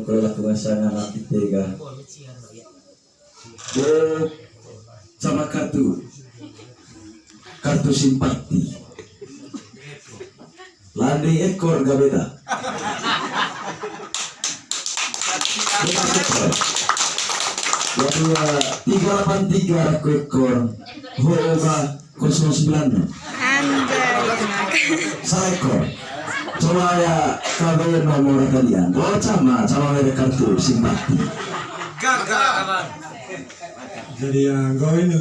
kalau pasangan nanti tega sama kartu simpati landing ekor gak beda kedua 383 aku ekor Hoga 09 salah ekor coba ya kabel nomor kalian sama mereka kartu simpati gagal jadi yang kau ini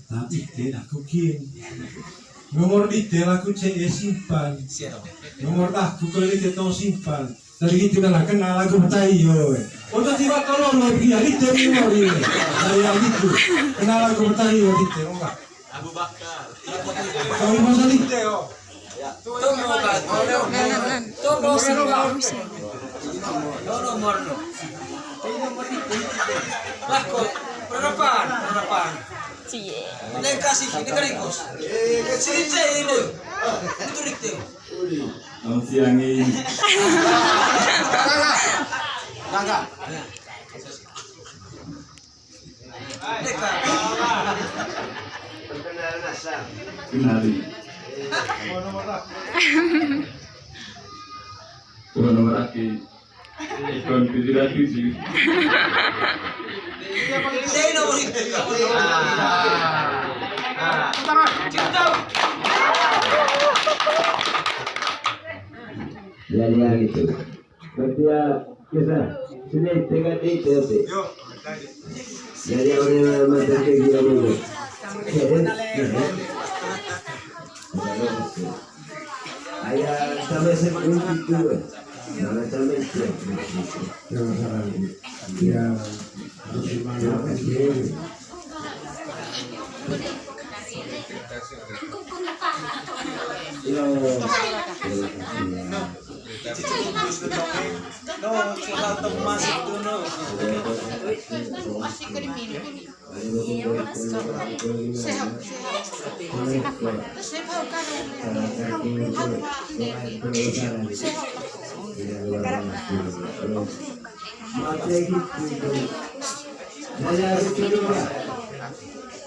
tapi tidak kukin nomor detail aku simpan nomor aku kalau itu simpan dari itu kan kenal aku bertayo untuk tiba kalau lagi ya detail nomor ini dari yang itu kenal aku bertayo detail enggak Abu Bakar kau ini masa detail nomor lakot berapaan ini kasih ini kerikos sini saya ini itu dikte kamu siangin enggak kenali nomor aki ikon pidirati sih saya nomor itu ya gitu berarti ya kisah sini tega itu jadi orang macam kayak gini dulu ayah sampai sebelum itu mana sampai itu jangan salah dia harus dimanfaatkan dulu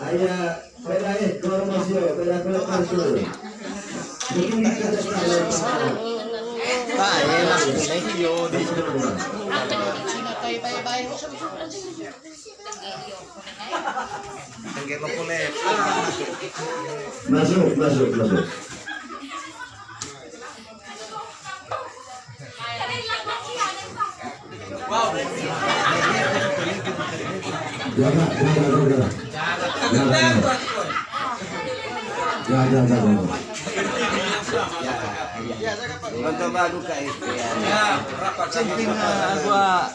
ayah beda ekor masih beda kartu mungkin kita masuk Mencoba buka itu ya. Berapa Centing gua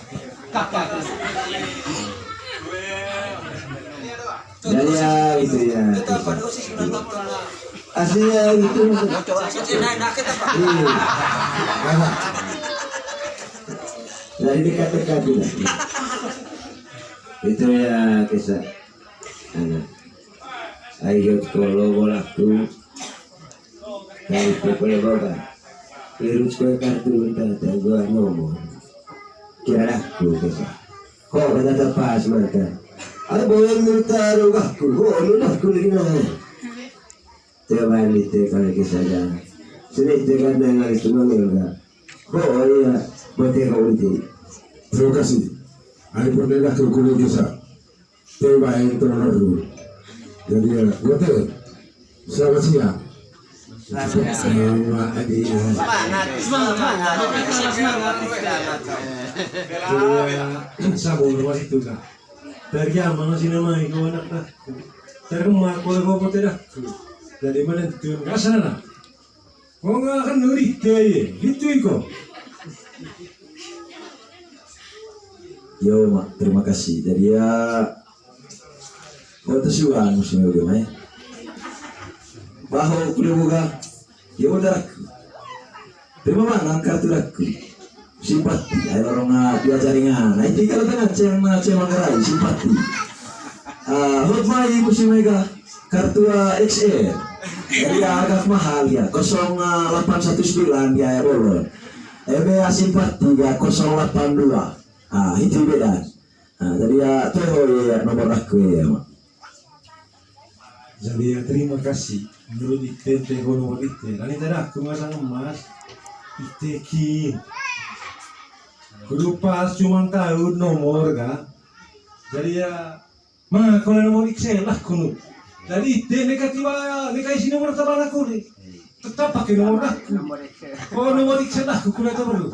kakak. ya itu ya kita pada usia 9 tahun aslinya itu nah kita Pak dari dekat-dekat itu ya kisah anak ayo kalau bolaku dari pokoknya bawa virus kue kartu tata gua nomor kira aku kisah kok kata pas mereka ada boleh minta aku lagi mana coba ini kalau kisah jangan sini tekan dengan itu enggak oh iya buat kau ini terima kasih hari pernah ke kuliah kisah coba yang terlalu jadi ya gue selamat siang semangat sabun rumah itu kan dari mana sih nama itu anak tak dari rumah kau tidak dari mana itu nggak sana kau nggak akan nurik dia itu iko yo mak terima kasih jadi ya waktu siang musim udah mai bahu kuda buka ya udah terima mana kartu aku simpati ayo orang dia jaringan nah ini kalau dengan cem manggarai simpati hot mai musim mega kartu XL jadi agak mahal ya 0819 ya bolon EBA Simpat 3082. Itu beda. Jadi ya tuh ya nomor aku ya. Jadi ya terima kasih. Menurut ite nomor ite. Dan itu aku masang emas. Ite kin. Kudu pas cuma tahu nomor kan. Jadi ya kalau nomor Excel lah kuno. Jadi ite negatif isi nomor tabal aku nih. Tetap pakai nomor aku. Oh nomor Excel aku kuno itu baru.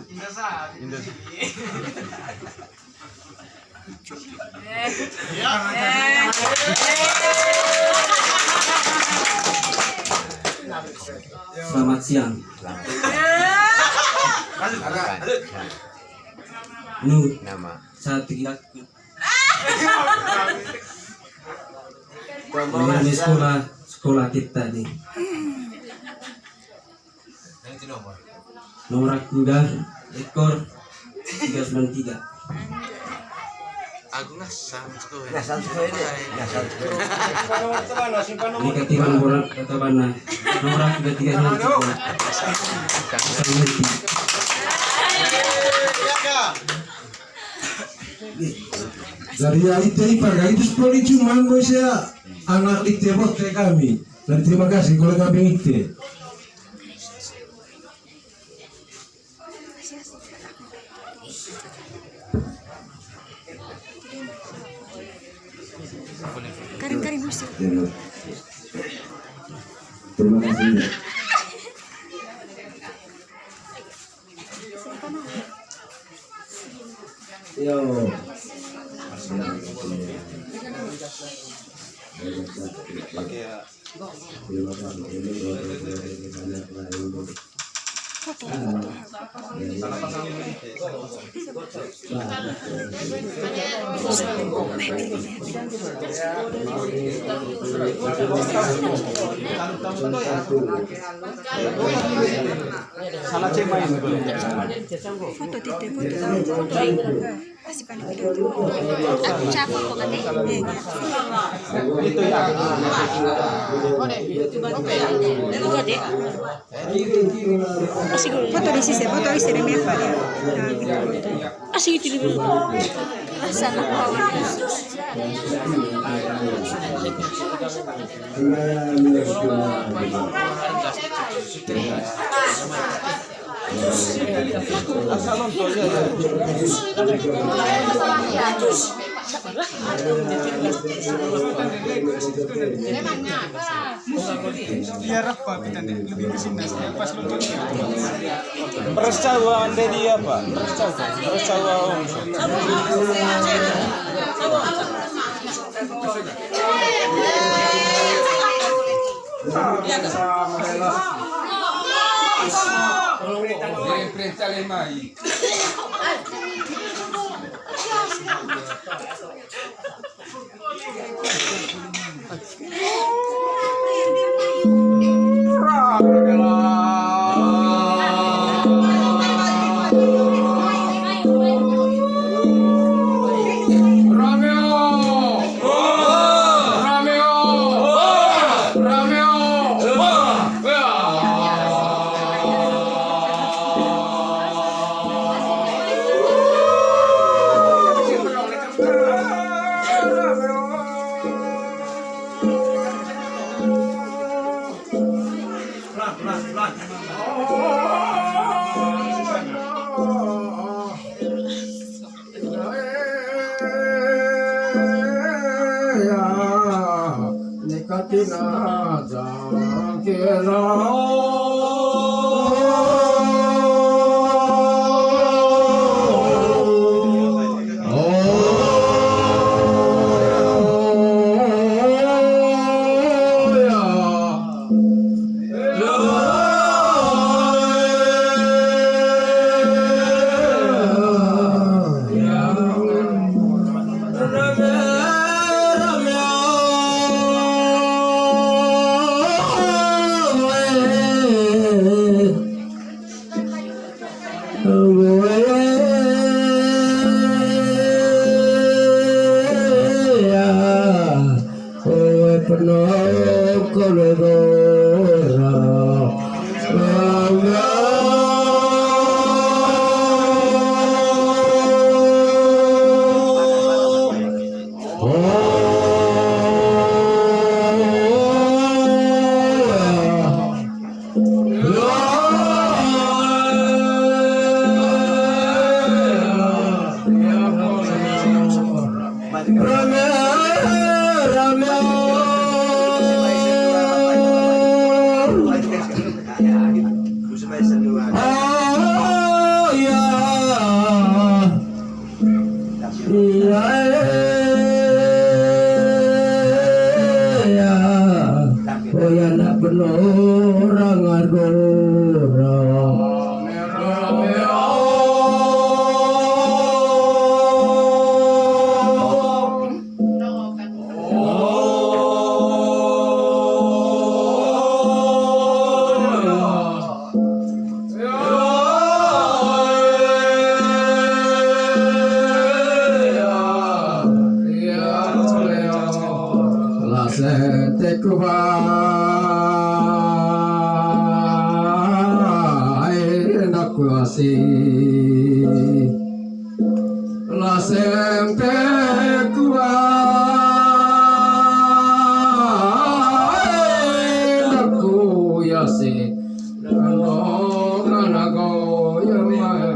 Selamat siang. Nu Nama. saat kita di sekolah kita nih. Nanti nomor. Nomor aku udah ekor 393. Aku ngasam tuh. Ini ketika nomor kata mana? Nomor aku udah 393. Dari itu ipar itu sekolah cuma saya anak di tebok kami. Dan terima kasih kalau kami itu. Karim musik. Terima kasih. Yo. Salah cemain. Foto tite foto. Masih pada video itu. Aku capek kok kan Itu ya. foto di sisi remeh apa ya. Asik itu dulu. Asal aku Asal nontonnya ya. Biar apa kita lebih ke sini pas nonton Percawaan dari apa? Percawaan. kuai nak kuasi la sempe kuai nak kuyasi no nanago yamai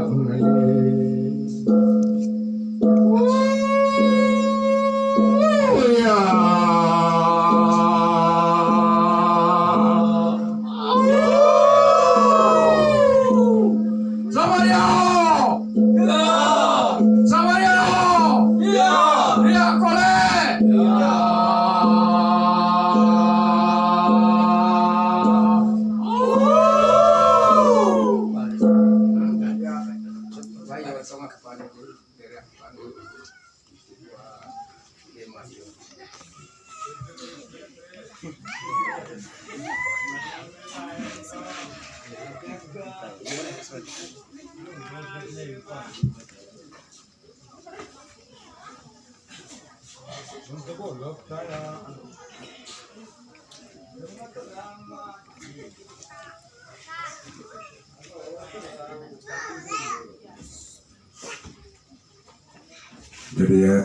Dari ya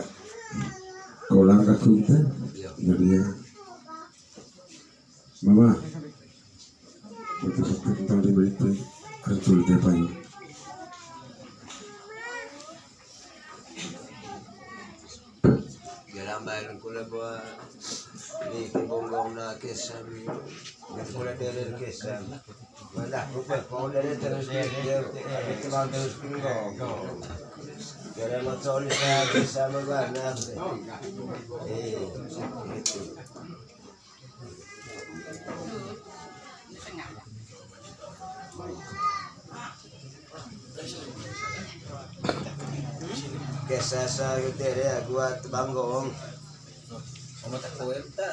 kolang kakunta dari ya mama untuk tentang di berita kerjul depan jalan bayan kula buat di kebonggong na kesam kula dari kesam wala rupa kau dari terus dia itu bang terus pinggong kira mau coli saya bisa mana itu kesasa gede gua banggong Kamu tak kuenta.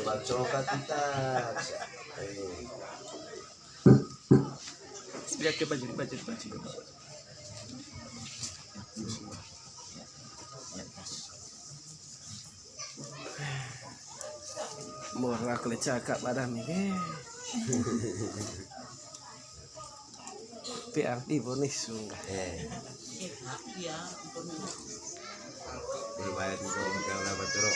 bagcokat kita Lihat ke baju. Murah aku cakap pada ni ke. PRD bonus sungai. bayar itu kalau betul